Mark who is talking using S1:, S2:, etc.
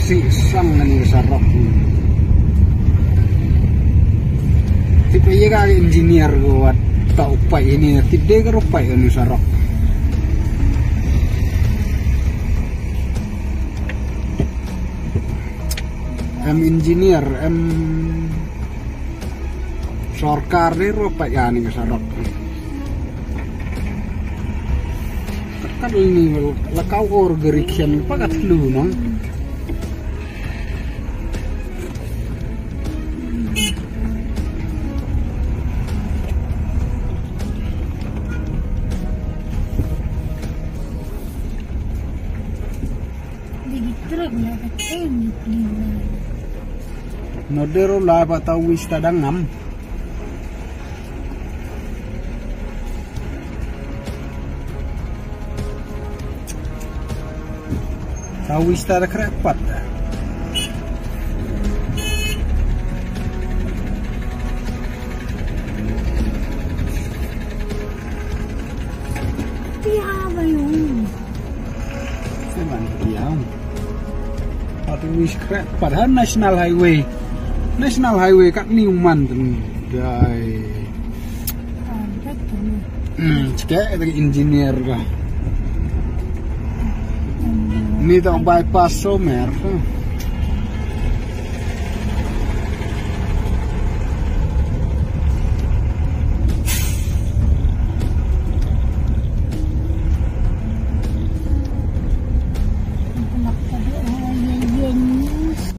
S1: si sang ni sarok. Tipe ye ka engineer buat tak upai ini tipe dia ka upai ni sarok. Engineer sarkar ni upai ka ni sarok. Kan ini lakau or gerikian pakat lu nang. Nodero lah batau wista dangam. Tahu istara kerepat.
S2: Tiada yung.
S1: Cuman diam. Tahu wis kerepat. National Highway. National Highway kat Newman tu. Dai. Cakap dari engineer kah. Ini tak bypass Somer.